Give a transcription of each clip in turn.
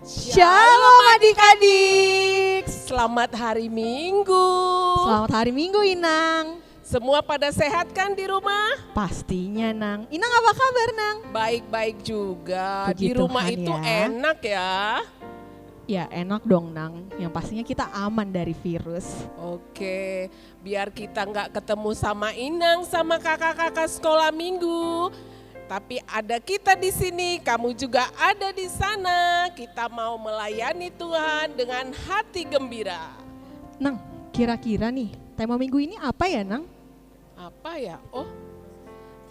Shalom adik-adik. Selamat hari Minggu. Selamat hari Minggu Inang. Semua pada sehat kan di rumah? Pastinya Nang. Inang apa kabar Nang? Baik-baik juga. Puji Di rumah Tuhan itu ya. enak ya. Ya enak dong Nang. Yang pastinya kita aman dari virus. Oke, biar kita nggak ketemu sama Inang sama kakak-kakak sekolah minggu. Tapi ada kita di sini, kamu juga ada di sana. Kita mau melayani Tuhan dengan hati gembira. Nang, kira-kira nih tema minggu ini apa ya Nang? Apa ya? Oh,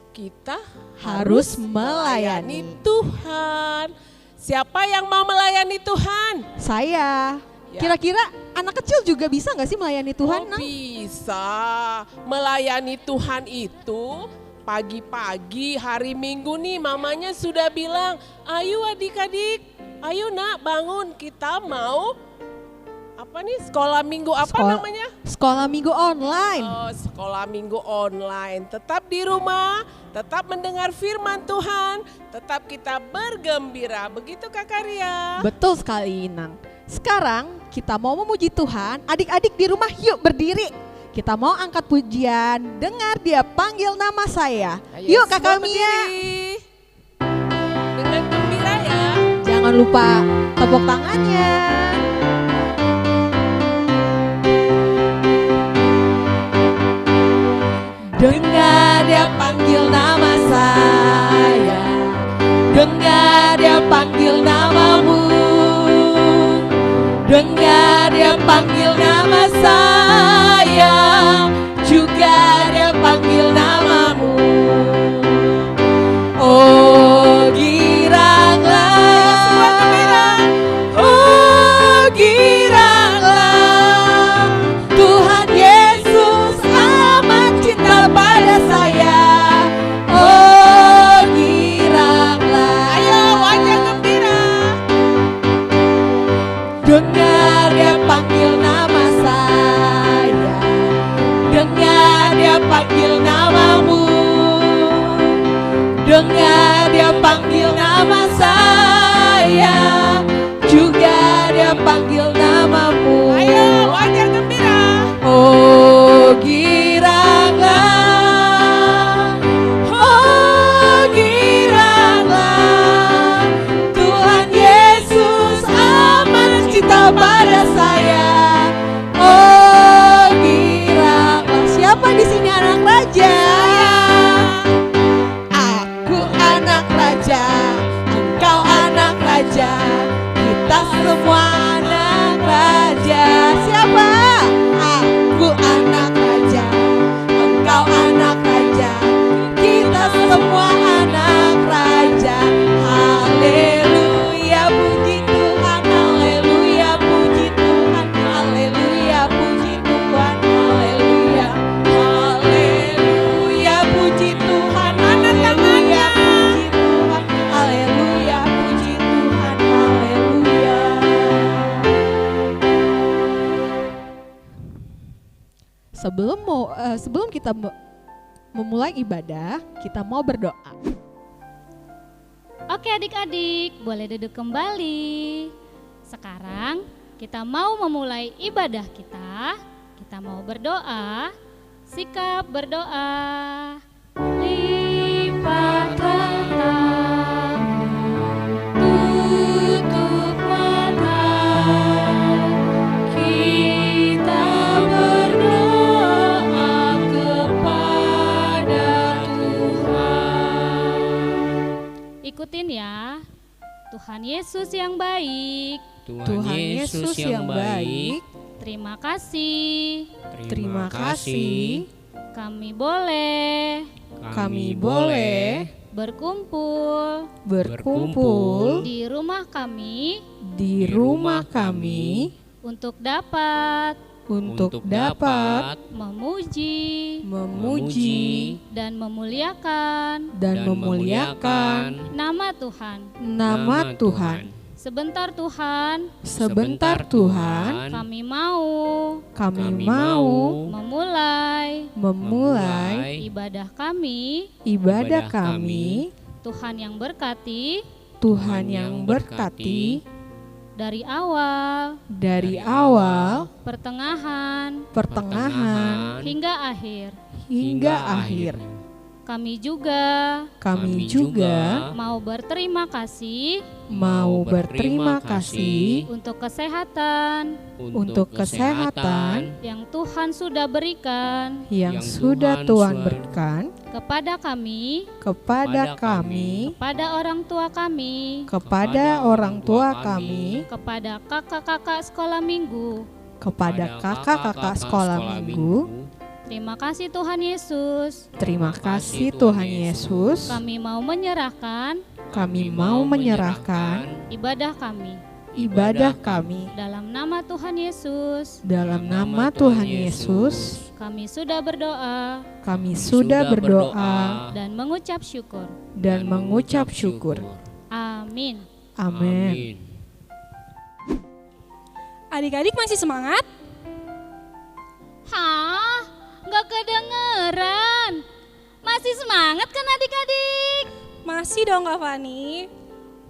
kita Harus melayani Tuhan. Siapa yang mau melayani Tuhan? Saya. Ya. Kira-kira anak kecil juga bisa gak sih melayani Tuhan Nang? Bisa. Melayani Tuhan itu pagi-pagi hari Minggu nih mamanya sudah bilang, ayo adik-adik, ayo nak bangun, kita mau apa nih sekolah minggu apa namanya? Sekolah minggu online. Oh, sekolah minggu online. Tetap di rumah, tetap mendengar firman Tuhan, tetap kita bergembira. Begitu Kak Karya? Betul sekali Inang. Sekarang kita mau memuji Tuhan. Adik-adik di rumah yuk berdiri. Kita mau angkat pujian, dengar Dia panggil nama saya. Ayo, Yuk Kakak semua Mia. berdiri. Dengan gembira ya. Jangan lupa tepuk tangannya. Dengar Dia panggil nama saya. Dengar Dia panggil namamu. Dengar Dia panggil nama saya, juga Dia panggil namamu. Oh giranglah, oh giranglah, Tuhan Yesus amat cinta pada saya. Oh giranglah, Ayo wajah gembira. dengar Dia panggil nama saya. Dengar Dia panggil namamu. Dengar Dia panggil nama saya, juga Dia panggil namamu. Ayo wajah gembira. Oh giranglah, oh giranglah, Tuhan Yesus amat cinta pada saya. Oh giranglah, siapa di sini anak raja? Aku anak raja, engkau anak raja, kita semua anak raja. Siapa? Aku anak raja, engkau anak raja, kita semua anak raja. Haleluya puji Tuhan, haleluya puji Tuhan, haleluya puji Tuhan, haleluya, haleluya puji Tuhan, haleluya puji Tuhan, haleluya puji Tuhan, haleluya. Sebelum kita memulai ibadah, kita mau berdoa. Oke adik-adik, boleh duduk kembali. Sekarang kita mau memulai ibadah kita. Kita mau berdoa. Sikap berdoa. Lipatkan tangan, tutup mata. Kita berdoa kepada Tuhan. Ikutin ya. Tuhan Yesus yang baik, Tuhan Yesus yang baik, terima kasih. terima kasih. Kami boleh Kami boleh berkumpul di rumah kami di rumah kami untuk dapat memuji memuji dan memuliakan nama Tuhan. nama Tuhan. Sebentar Tuhan, Sebentar Tuhan, kami mau kami mau memulai ibadah kami. ibadah kami. Tuhan yang berkati Tuhan yang berkati dari awal, pertengahan, hingga akhir. Kami juga mau berterima kasih untuk kesehatan yang Tuhan sudah berikan kepada kami, kepada orang tua kami, kepada kakak-kakak sekolah minggu. Terima kasih Tuhan Yesus. Kami mau menyerahkan ibadah kami dalam nama Tuhan Yesus. Kami sudah berdoa dan mengucap syukur. Amin. Adik-adik masih semangat? Hah? Gak kedengeran. Masih semangat kan adik-adik? Masih dong Kak Fani.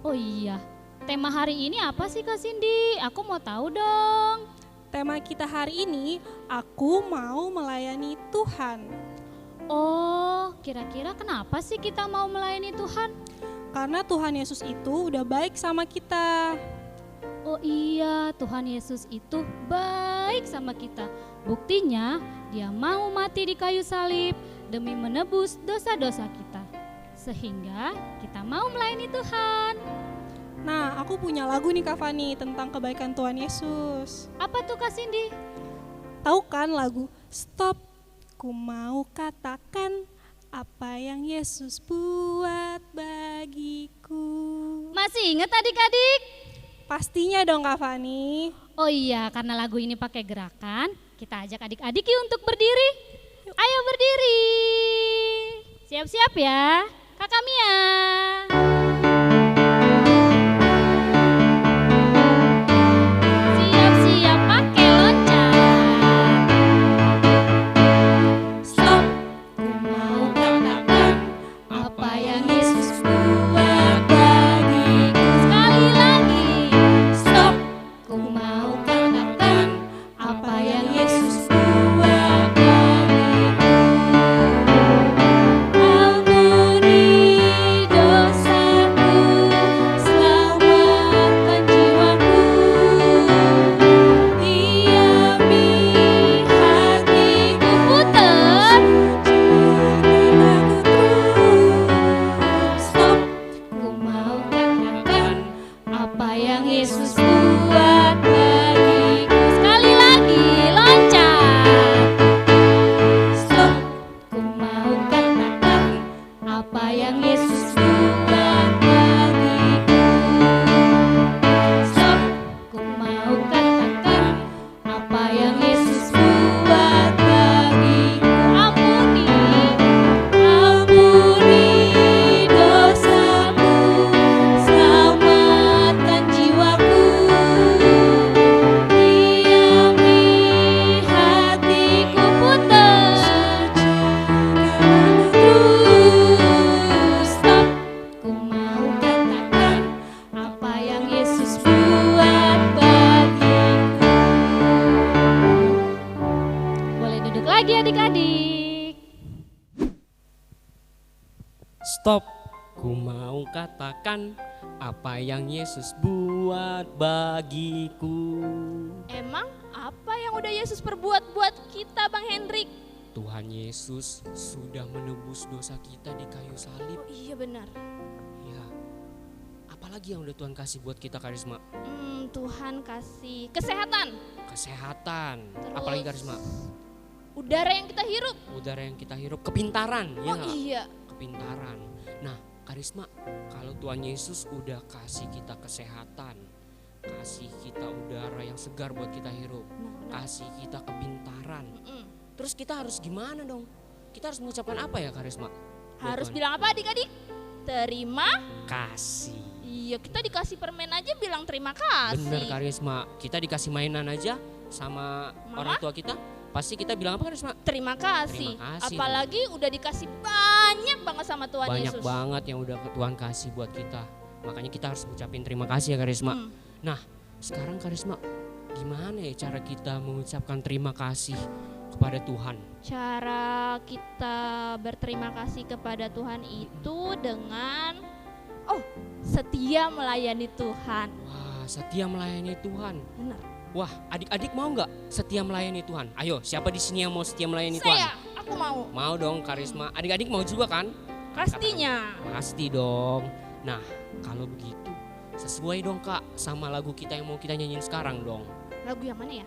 Oh iya, tema hari ini apa sih Kak Cindy? Aku mau tahu dong. Tema kita hari ini, aku mau melayani Tuhan. Oh, kira-kira kenapa sih kita mau melayani Tuhan? Karena Tuhan Yesus itu udah baik sama kita. Oh iya, Tuhan Yesus itu baik sama kita. Buktinya, Dia mau mati di kayu salib demi menebus dosa-dosa kita. Sehingga kita mau melayani Tuhan. Nah, aku punya lagu nih Kak Fani tentang kebaikan Tuhan Yesus. Apa tuh Kak Cindy? Tahu kan lagu Stop, ku mau katakan apa yang Yesus buat bagiku. Masih ingat adik-adik? Pastinya dong Kak Fani. Oh iya, karena lagu ini pakai gerakan, kita ajak adik-adik yuk untuk berdiri. Ayo berdiri. Siap-siap ya, Kakak Mia. Siap-siap pakai loncat. Stop, ku mau katakan apa yang Yesus buat bagiku. Sekali lagi. Stop, ku mau katakan apa yang Yesus buat bagiku. Ampuni dosaku, selamatkan jiwaku. Diami hatiku. Putar. Stop, ku mau katakan apa yang Yesus buat bagiku. Sekali lagi, loncat. Stop, ku mau katakan apa yang Yesus buat bagiku. Stop, ku mau katakan apa yang Yesus buat bagiku. Ampuni dosaku, selamatkan jiwaku. Diami hatiku. Putar. Terus. Stop, ku mau katakan apa yang Yesus buat bagiku. Boleh duduk lagi adik-adik. Stop, ku mau katakan apa yang Yesus buat bagiku. Emang apa yang udah Yesus perbuat buat kita Bang Hendrik? Tuhan Yesus sudah menebus dosa kita di kayu salib. Oh iya benar. Ya, apalagi yang udah Tuhan kasih buat kita Karisma? Tuhan kasih kesehatan, Kesehatan. Terus Apalagi Karisma? udara yang kita hirup. Udara yang kita hirup, kepintaran. Ya Oh nggak? iya. Kepintaran. Nah, Karisma, kalau Tuhan Yesus udah kasih kita kesehatan, kasih kita udara yang segar buat kita hirup, Benar. kasih kita kepintaran. Mm-mm. Terus kita harus gimana dong? Kita harus mengucapkan apa ya Karisma? Harus Tuhan. bilang apa adik-adik? Terima. Kasih. Iya, kita dikasih permen aja bilang terima kasih. Bener Karisma, kita dikasih mainan aja sama Mama? orang tua kita, pasti kita bilang apa Karisma? Terima kasih. Terima kasih. Apalagi udah dikasih banyak banget sama Tuhan Banyak Yesus. banget yang udah Tuhan kasih buat kita. Makanya kita harus ucapin terima kasih ya Karisma. Hmm. Nah, sekarang Karisma, gimana ya cara kita mengucapkan terima kasih kepada Tuhan? Cara kita berterima kasih kepada Tuhan itu dengan setia melayani Tuhan. Wah, setia melayani Tuhan. Benar. Wah, adik-adik mau nggak setia melayani Tuhan? Ayo, siapa di sini yang mau setia melayani Tuhan? Aku mau. Mau dong Karisma. Adik-adik mau juga kan? Pastinya. Pasti dong. Nah, kalau begitu sesuai dong Kak sama lagu kita yang mau kita nyanyiin sekarang dong. Lagu yang mana ya?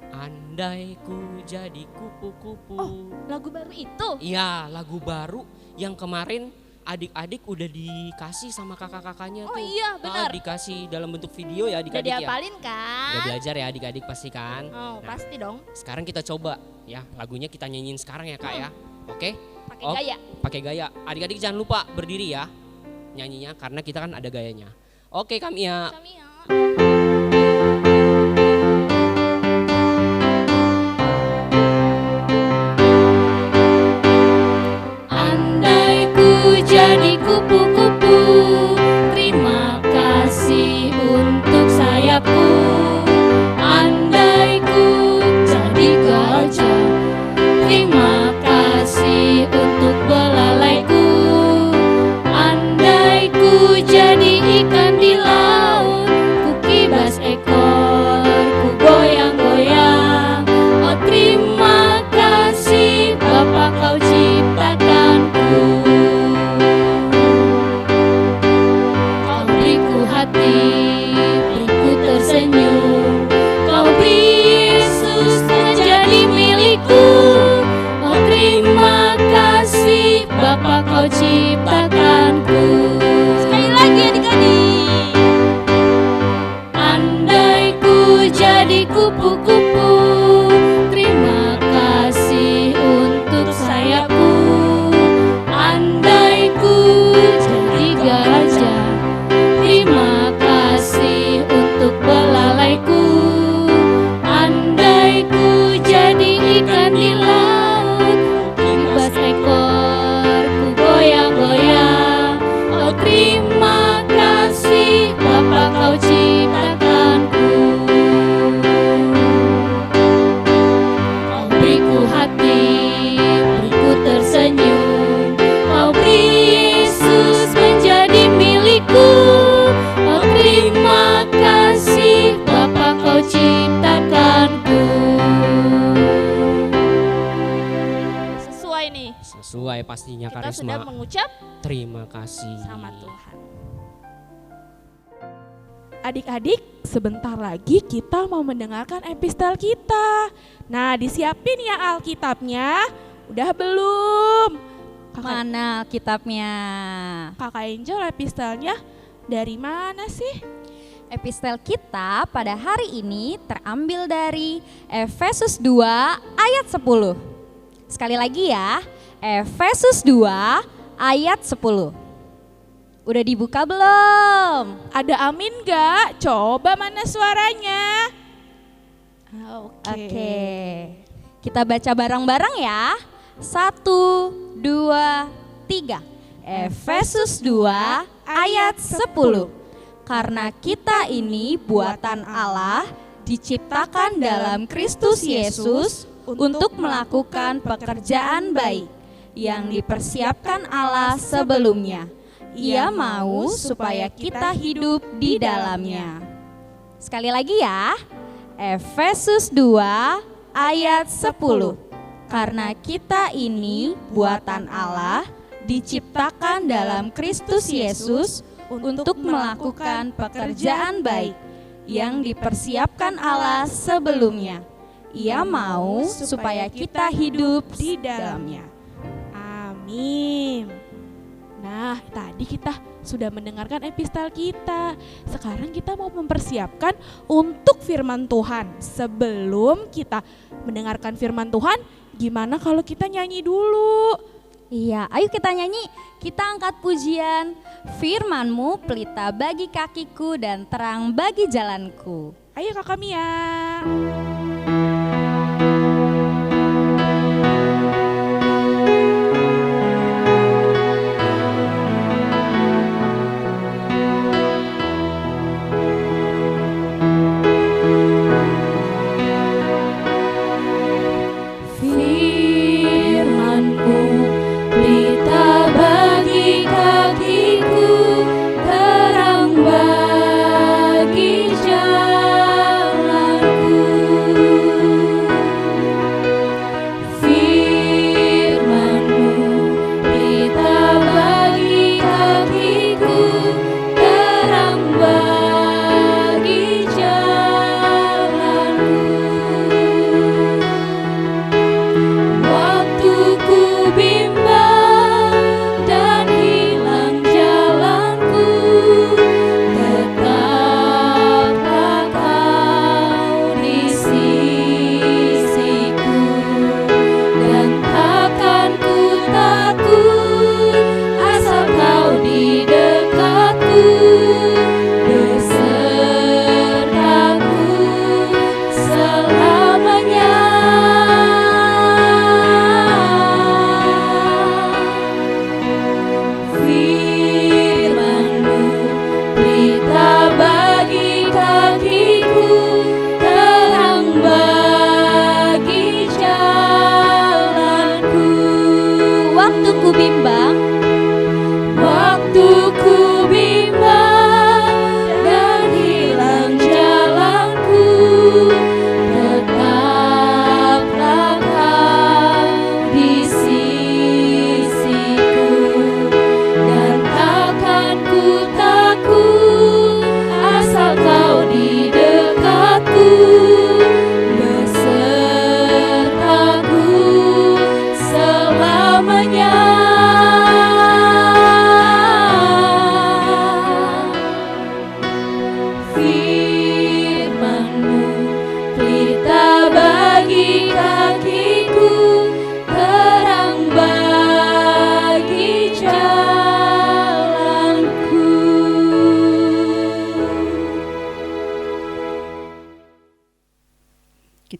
Andai ku jadi kupu-kupu. Lagu baru itu. Iya, lagu baru yang kemarin adik-adik udah dikasih sama kakak-kakaknya Oh tuh. iya, benar. Dikasih dalam bentuk video ya Udah adik-adik ya. dihafalin kan? Udah belajar ya adik-adik pasti kan. Oh, Nah, pasti dong. sekarang kita coba ya lagunya kita nyanyiin sekarang ya Kak ya. Oke? Pakai Oh. gaya. Pakai gaya. Adik-adik jangan lupa berdiri ya nyanyinya karena kita kan ada gayanya. Oke kami ya. Samia. Andai ku jadi kupu-kupu, terima kasih untuk sayapku. Andai ku jadi gajah, terima kasih untuk belalaiku. Andai ku jadi ikan di laut, ku kibas ekor, ku goyang-goyang. Oh terima kasih Bapa kau ciptakanku. Kau beriku hati, beriku tersenyum. Kau beri Yesus menjadi milikku. Oh terima kasih Bapa kau ciptakanku. Sekali lagi adik-adik. Andai ku jadi kupu-kupu, terima kasih untuk sayapku. Andai ku jadi gajah, terima kasih untuk belalaiku. Andai ku jadi ikan di laut, kibas ekor, ku goyang-goyang. Oh terima kasih Bapa kau ciptakanku. Kau beriku hati, beriku tersenyum. Kau beri Yesus menjadi milikku. Oh terima kasih Bapa kau ciptakanku. Sesuai nih. Sesuai pastinya Kita sudah Karisma. mengucap Terima kasih. sama Tuhan. Adik-adik, sebentar lagi kita mau mendengarkan epistel kita. Nah, disiapin ya Alkitabnya. Udah belum? Mana kitabnya? Kakak Angel epistelnya dari mana sih? Epistel kita pada hari ini terambil dari Efesus 2 ayat 10. Sekali lagi ya, Efesus 2 ayat 10. Udah dibuka belum? Ada amin gak? Coba mana suaranya? Oke. Kita baca bareng-bareng ya. 1, 2, 3. Efesus 2 ayat 10. Karena kita ini buatan Allah, diciptakan dalam Kristus Yesus untuk melakukan pekerjaan baik yang dipersiapkan Allah sebelumnya. Ia mau supaya kita hidup di dalamnya. Sekali lagi ya, Efesus 2 ayat 10. Karena kita ini buatan Allah, diciptakan dalam Kristus Yesus untuk melakukan pekerjaan baik yang dipersiapkan Allah sebelumnya. Ia mau supaya kita hidup di dalamnya. Amin. Nah, tadi kita sudah mendengarkan epistel kita. Sekarang kita mau mempersiapkan untuk firman Tuhan. Sebelum kita mendengarkan firman Tuhan, gimana kalau kita nyanyi dulu? Iya, ayo kita nyanyi, kita angkat pujian. Firman-Mu pelita bagi kakiku dan terang bagi jalanku. Ayo Kakak Mia.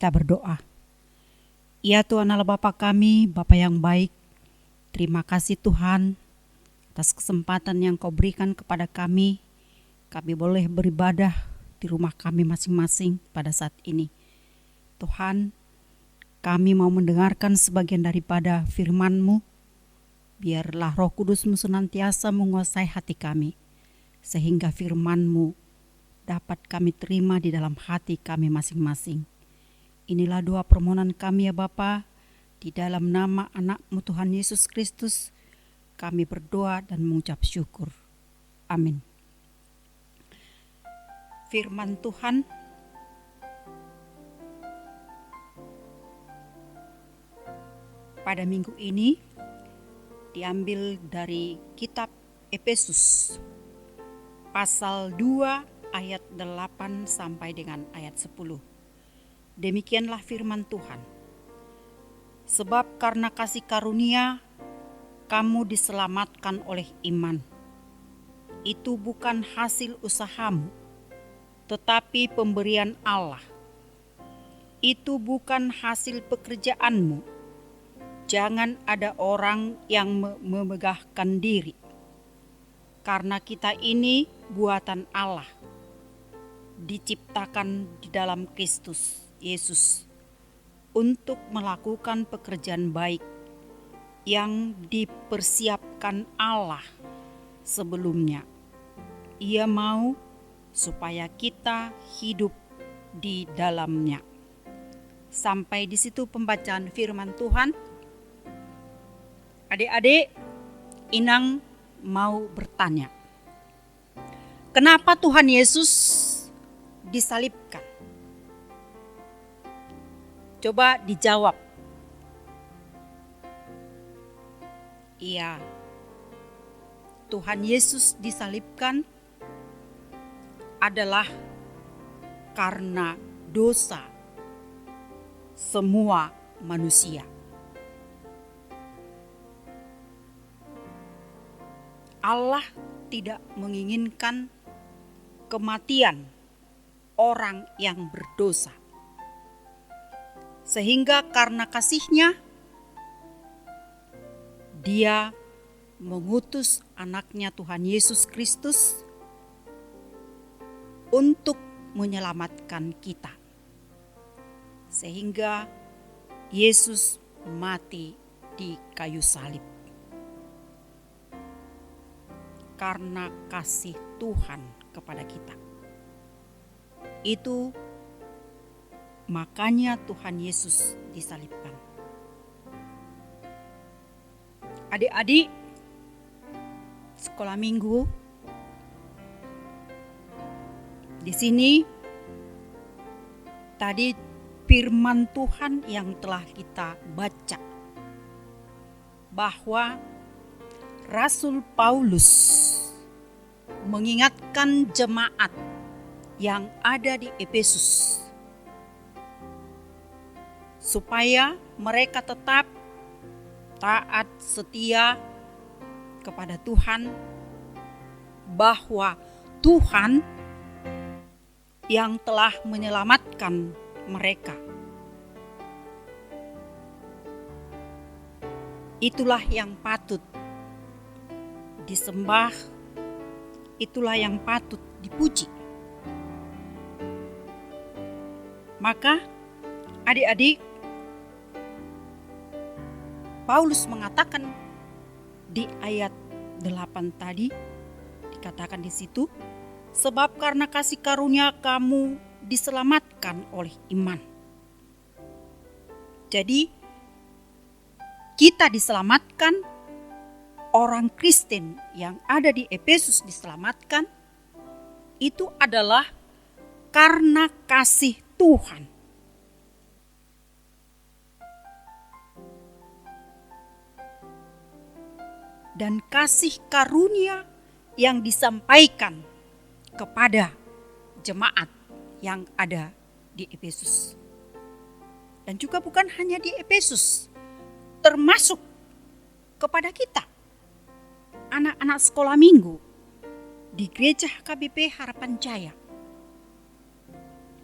kita berdoa. Ya Tuhan Allah Bapa kami, Bapa yang baik, terima kasih Tuhan atas kesempatan yang Kau berikan kepada kami. Kami boleh beribadah di rumah kami masing-masing pada saat ini. Tuhan, kami mau mendengarkan sebagian daripada firman-Mu. Biarlah Roh Kudus-Mu senantiasa menguasai hati kami, sehingga firman-Mu dapat kami terima di dalam hati kami masing-masing. Inilah doa permohonan kami ya Bapa, di dalam nama anak-Mu Tuhan Yesus Kristus, kami berdoa dan mengucap syukur. Amin. Firman Tuhan pada minggu ini diambil dari kitab Efesus pasal 2 ayat 8 sampai dengan ayat 10. Demikianlah firman Tuhan. Sebab karena kasih karunia kamu diselamatkan oleh iman. Itu bukan hasil usahamu, tetapi pemberian Allah. Itu bukan hasil pekerjaanmu. Jangan ada orang yang memegahkan diri. Karena kita ini buatan Allah, diciptakan di dalam Kristus Yesus untuk melakukan pekerjaan baik yang dipersiapkan Allah sebelumnya. Ia mau supaya kita hidup di dalamnya. Sampai di situ pembacaan firman Tuhan. Adik-adik, Inang mau bertanya, kenapa Tuhan Yesus disalibkan? Coba dijawab. Iya, Tuhan Yesus disalibkan adalah karena dosa semua manusia. Allah tidak menginginkan kematian orang yang berdosa. Sehingga karena kasih-Nya, Dia mengutus anaknya Tuhan Yesus Kristus untuk menyelamatkan kita. Sehingga Yesus mati di kayu salib. Karena kasih Tuhan kepada kita. Itu makanya Tuhan Yesus disalibkan. Adik-adik sekolah minggu, di sini tadi firman Tuhan yang telah kita baca, bahwa Rasul Paulus mengingatkan jemaat yang ada di Efesus supaya mereka tetap taat setia kepada Tuhan, bahwa Tuhan yang telah menyelamatkan mereka. Itulah yang patut disembah, itulah yang patut dipuji. Maka adik-adik, Paulus mengatakan di ayat 8 tadi, dikatakan di situ, sebab karena kasih karunia kamu diselamatkan oleh iman. Jadi kita diselamatkan, orang Kristen yang ada di Efesus diselamatkan, itu adalah karena kasih Tuhan. Dan kasih karunia yang disampaikan kepada jemaat yang ada di Efesus. Dan juga bukan hanya di Efesus, termasuk kepada kita, anak-anak sekolah minggu di Gereja HKBP Harapan Jaya.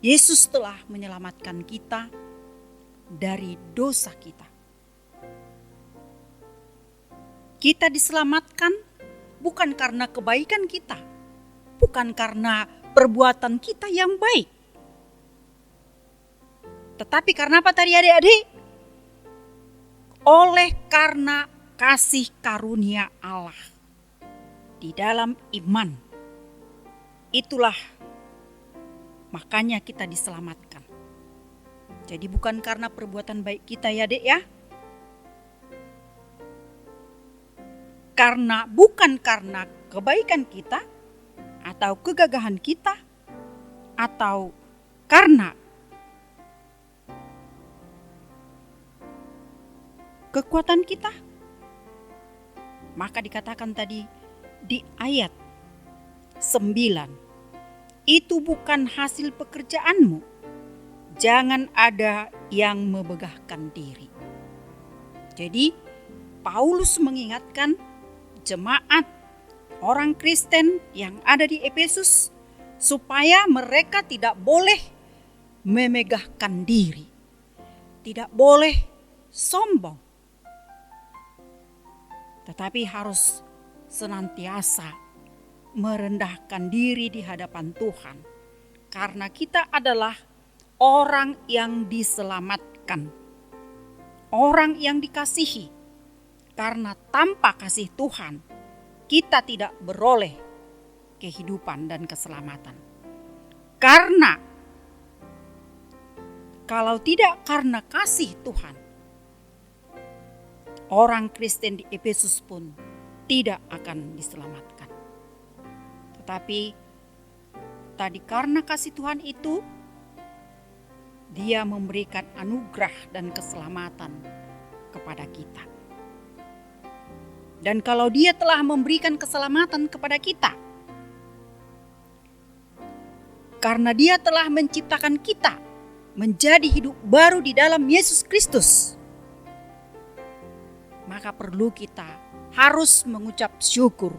Yesus telah menyelamatkan kita dari dosa kita. Kita diselamatkan bukan karena kebaikan kita, bukan karena perbuatan kita yang baik. Tetapi karena apa tadi adik-adik? Oleh karena kasih karunia Allah di dalam iman. Itulah makanya kita diselamatkan. Jadi bukan karena perbuatan baik kita ya Dek ya. Bukan karena kebaikan kita atau kegagahan kita atau karena kekuatan kita. Maka dikatakan tadi di ayat 9, itu bukan hasil pekerjaanmu. Jangan ada yang membegahkan diri. Jadi Paulus mengingatkan jemaat orang Kristen yang ada di Efesus supaya mereka tidak boleh memegahkan diri. Tidak boleh sombong. Tetapi harus senantiasa merendahkan diri di hadapan Tuhan. Karena kita adalah orang yang diselamatkan. Orang yang dikasihi. Karena tanpa kasih Tuhan, kita tidak beroleh kehidupan dan keselamatan. Karena kalau tidak karena kasih Tuhan, orang Kristen di Efesus pun tidak akan diselamatkan. Tetapi tadi karena kasih Tuhan itu, Dia memberikan anugerah dan keselamatan kepada kita. Dan kalau Dia telah memberikan keselamatan kepada kita, karena Dia telah menciptakan kita menjadi hidup baru di dalam Yesus Kristus, maka perlu kita harus mengucap syukur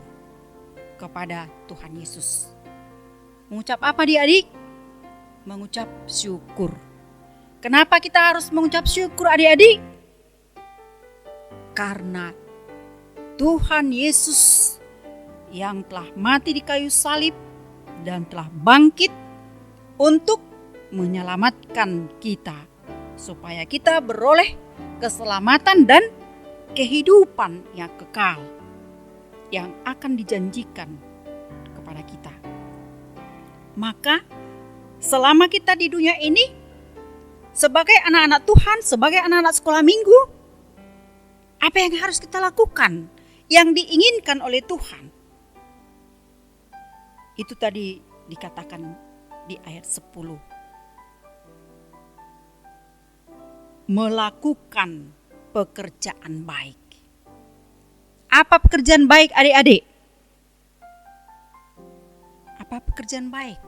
kepada Tuhan Yesus. Mengucap apa adik-adik? Mengucap syukur. Kenapa kita harus mengucap syukur adik-adik? Karena Tuhan Yesus yang telah mati di kayu salib dan telah bangkit untuk menyelamatkan kita, supaya kita beroleh keselamatan dan kehidupan yang kekal yang akan dijanjikan kepada kita. Maka selama kita di dunia ini sebagai anak-anak Tuhan, sebagai anak-anak sekolah minggu, apa yang harus kita lakukan? Yang diinginkan oleh Tuhan. Itu tadi dikatakan di ayat 10. Melakukan pekerjaan baik. Apa pekerjaan baik adik-adik? Apa pekerjaan baik?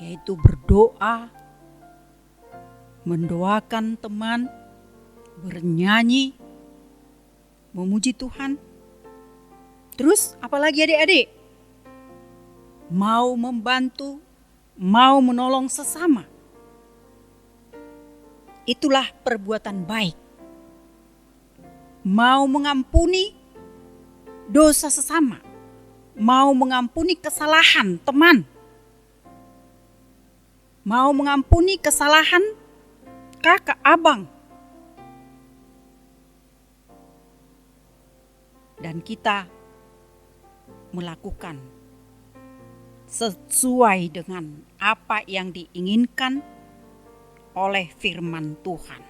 Yaitu berdoa, mendoakan teman, bernyanyi, memuji Tuhan. Terus apalagi adik-adik? Mau membantu, mau menolong sesama. Itulah perbuatan baik. Mau mengampuni dosa sesama. Mau mengampuni kesalahan teman. Mau mengampuni kesalahan kakak, abang. Dan kita melakukan sesuai dengan apa yang diinginkan oleh firman Tuhan,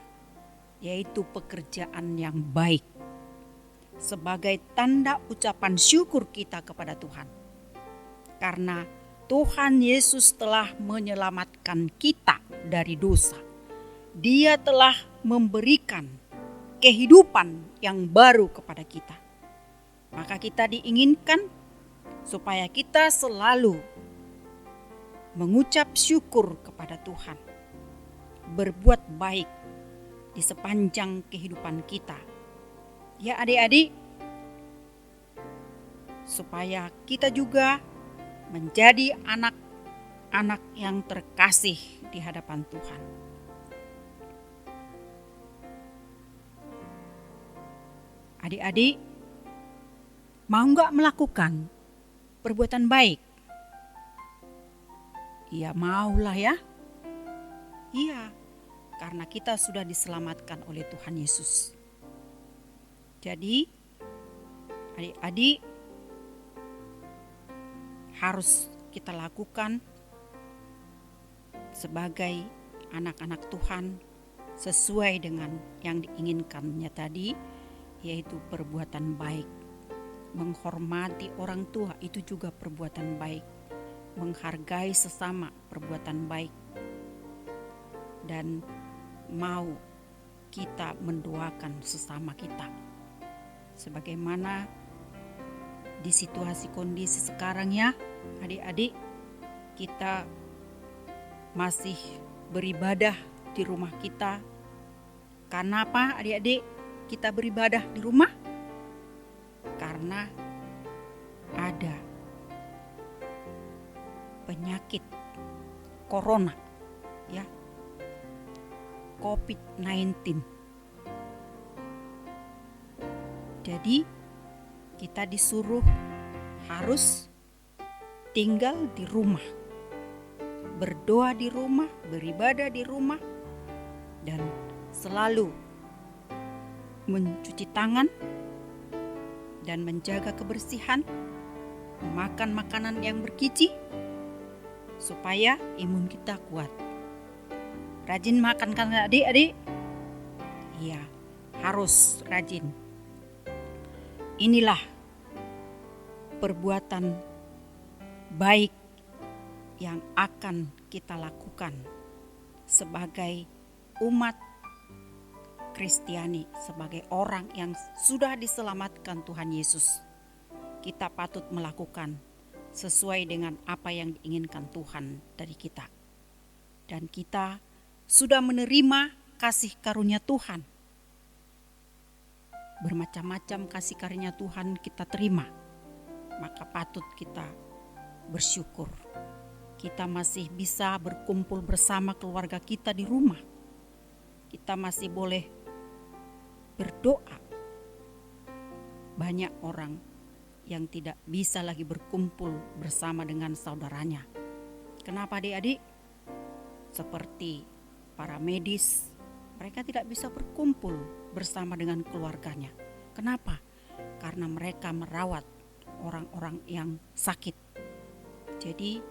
yaitu pekerjaan yang baik sebagai tanda ucapan syukur kita kepada Tuhan. Karena Tuhan Yesus telah menyelamatkan kita dari dosa. Dia telah memberikan kehidupan yang baru kepada kita. Maka kita diinginkan supaya kita selalu mengucap syukur kepada Tuhan. Berbuat baik di sepanjang kehidupan kita. Ya adik-adik, supaya kita juga menjadi anak-anak yang terkasih di hadapan Tuhan. Adik-adik, mau nggak melakukan perbuatan baik? Ya maulah ya. Iya, karena kita sudah diselamatkan oleh Tuhan Yesus. Jadi, adik-adik harus kita lakukan sebagai anak-anak Tuhan sesuai dengan yang diinginkannya tadi, yaitu perbuatan baik. Menghormati orang tua itu juga perbuatan baik. Menghargai sesama perbuatan baik. Dan mau kita mendoakan sesama kita. Sebagaimana di situasi kondisi sekarang ya, adik-adik, kita masih beribadah di rumah kita. Karena apa, adik-adik? Kita beribadah di rumah? Karena ada penyakit corona, ya, COVID-19. Jadi kita disuruh harus tinggal di rumah, berdoa di rumah, beribadah di rumah, dan selalu mencuci tangan dan menjaga kebersihan, memakan makanan yang bergizi supaya imun kita kuat. Rajin makan kan adik-adik? Iya, harus rajin. Inilah perbuatan baik yang akan kita lakukan sebagai umat Kristiani, sebagai orang yang sudah diselamatkan Tuhan Yesus. Kita patut melakukan sesuai dengan apa yang diinginkan Tuhan dari kita. Dan kita sudah menerima kasih karunia Tuhan. Bermacam-macam kasih karunia Tuhan kita terima. Maka patut kita bersyukur. Kita masih bisa berkumpul bersama keluarga kita di rumah. Kita masih boleh berdoa. Banyak orang yang tidak bisa lagi berkumpul bersama dengan saudaranya. Kenapa adik-adik? Seperti para medis, mereka tidak bisa berkumpul bersama dengan keluarganya. Kenapa? Karena mereka merawat orang-orang yang sakit. Jadi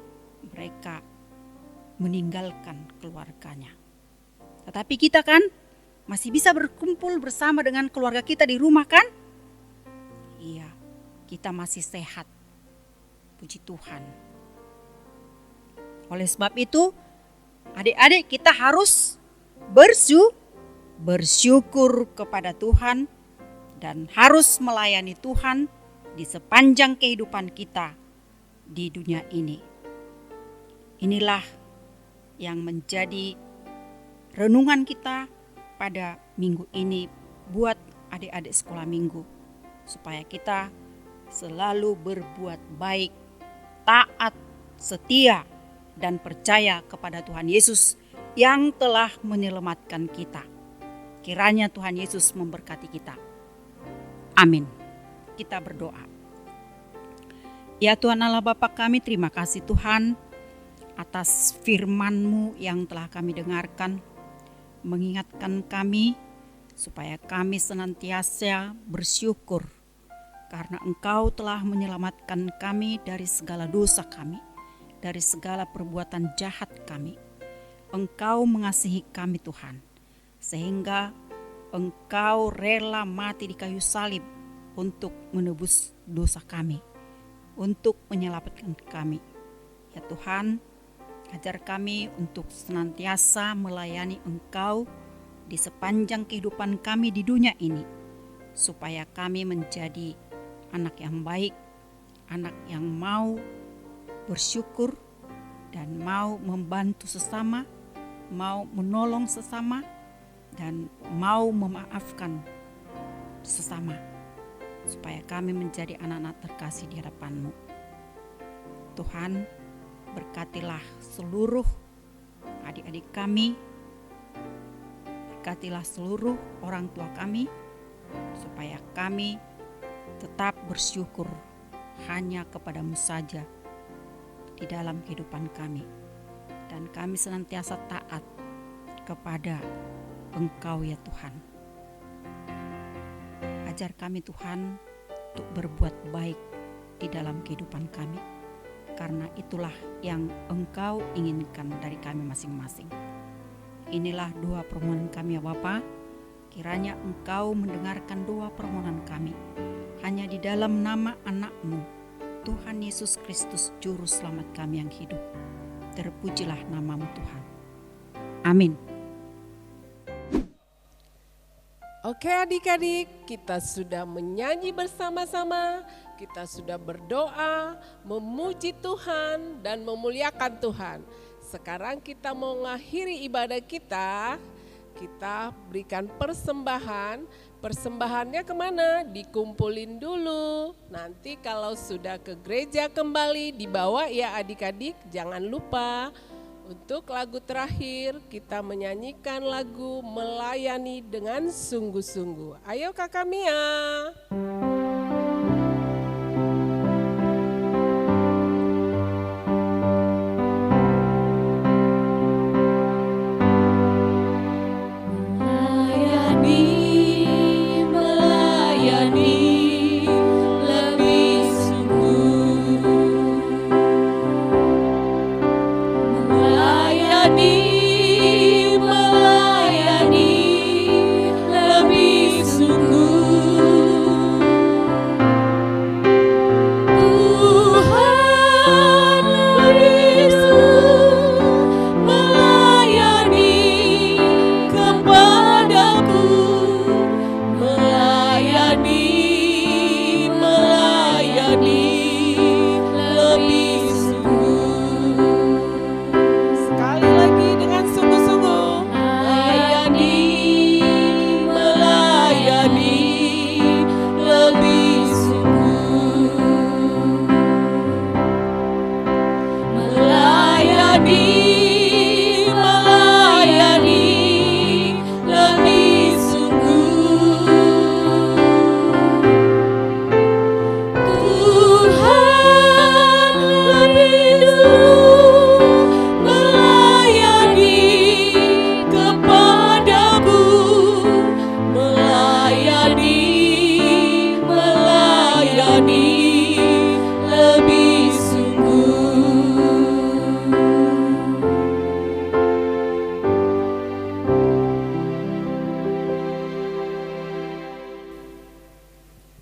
mereka meninggalkan keluarganya. Tetapi kita kan masih bisa berkumpul bersama dengan keluarga kita di rumah kan? Iya, kita masih sehat. Puji Tuhan. Oleh sebab itu, adik-adik kita harus bersyukur kepada Tuhan dan harus melayani Tuhan di sepanjang kehidupan kita di dunia ini. Inilah yang menjadi renungan kita pada minggu ini buat adik-adik sekolah minggu. Supaya kita selalu berbuat baik, taat, setia, dan percaya kepada Tuhan Yesus yang telah menyelamatkan kita. Kiranya Tuhan Yesus memberkati kita. Amin. Kita berdoa. Ya Tuhan Allah Bapa kami, terima kasih Tuhan atas firman-Mu yang telah kami dengarkan. Mengingatkan kami supaya kami senantiasa bersyukur karena Engkau telah menyelamatkan kami dari segala dosa kami, dari segala perbuatan jahat kami. Engkau mengasihi kami Tuhan, sehingga Engkau rela mati di kayu salib untuk menebus dosa kami, untuk menyelamatkan kami. Ya Tuhan, ajar kami untuk senantiasa melayani Engkau di sepanjang kehidupan kami di dunia ini, supaya kami menjadi anak yang baik, anak yang mau bersyukur dan mau membantu sesama, mau menolong sesama, dan mau memaafkan sesama, supaya kami menjadi anak-anak terkasih di hadapan-Mu. Tuhan, berkatilah seluruh adik-adik kami, berkatilah seluruh orang tua kami, supaya kami tetap bersyukur hanya kepadamu saja di dalam kehidupan kami, dan kami senantiasa taat kepada Engkau ya Tuhan. Ajar kami Tuhan untuk berbuat baik di dalam kehidupan kami, karena itulah yang Engkau inginkan dari kami masing-masing. Inilah doa permohonan kami ya Bapa. Kiranya Engkau mendengarkan doa permohonan kami, hanya di dalam nama anak-Mu, Tuhan Yesus Kristus, Juru Selamat kami yang hidup. Terpujilah nama-Mu Tuhan. Amin. Oke adik-adik, kita sudah menyanyi bersama-sama, kita sudah berdoa, memuji Tuhan dan memuliakan Tuhan. Sekarang kita mau mengakhiri ibadah kita berikan persembahan. Persembahannya kemana? Dikumpulin dulu. Nanti kalau sudah ke gereja kembali dibawa ya adik-adik, jangan lupa. Untuk lagu terakhir kita menyanyikan lagu Melayani dengan Sungguh-Sungguh. Ayo Kakak Mia.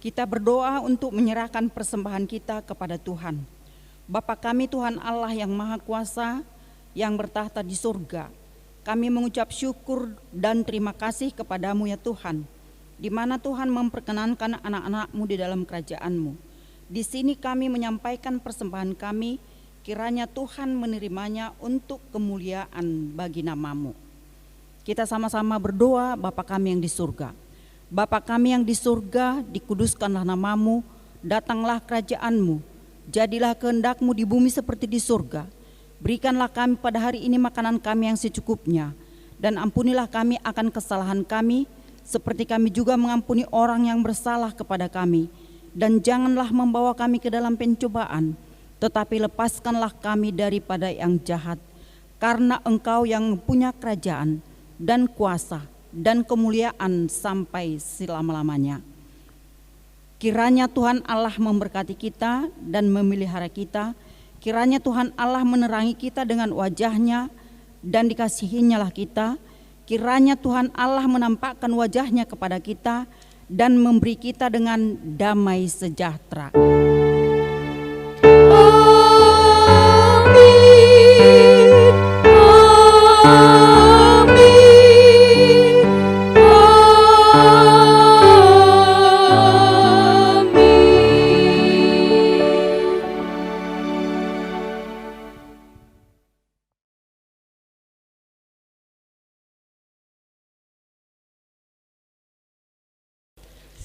Kita berdoa untuk menyerahkan persembahan kita kepada Tuhan. Bapa kami Tuhan Allah yang Maha Kuasa, yang bertahta di surga, kami mengucap syukur dan terima kasih kepadamu ya Tuhan, di mana Tuhan memperkenankan anak-anak-Mu di dalam kerajaan-Mu. Di sini kami menyampaikan persembahan kami, kiranya Tuhan menerimanya untuk kemuliaan bagi nama-Mu. Kita sama-sama berdoa. Bapa kami yang di surga, Bapa kami yang di surga, dikuduskanlah nama-Mu, datanglah kerajaan-Mu, jadilah kehendak-Mu di bumi seperti di surga. Berikanlah kami pada hari ini makanan kami yang secukupnya, dan ampunilah kami akan kesalahan kami, seperti kami juga mengampuni orang yang bersalah kepada kami. Dan janganlah membawa kami ke dalam pencobaan, tetapi lepaskanlah kami daripada yang jahat, karena Engkau yang punya kerajaan dan kuasa dan kemuliaan sampai selama-lamanya. Kiranya Tuhan Allah memberkati kita dan memelihara kita. Kiranya Tuhan Allah menerangi kita dengan wajah-Nya dan dikasihinya-lah kita. Kiranya Tuhan Allah menampakkan wajah-Nya kepada kita dan memberi kita dengan damai sejahtera.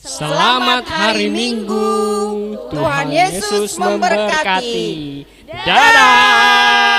Selamat hari Minggu. Tuhan Yesus memberkati. Dadah.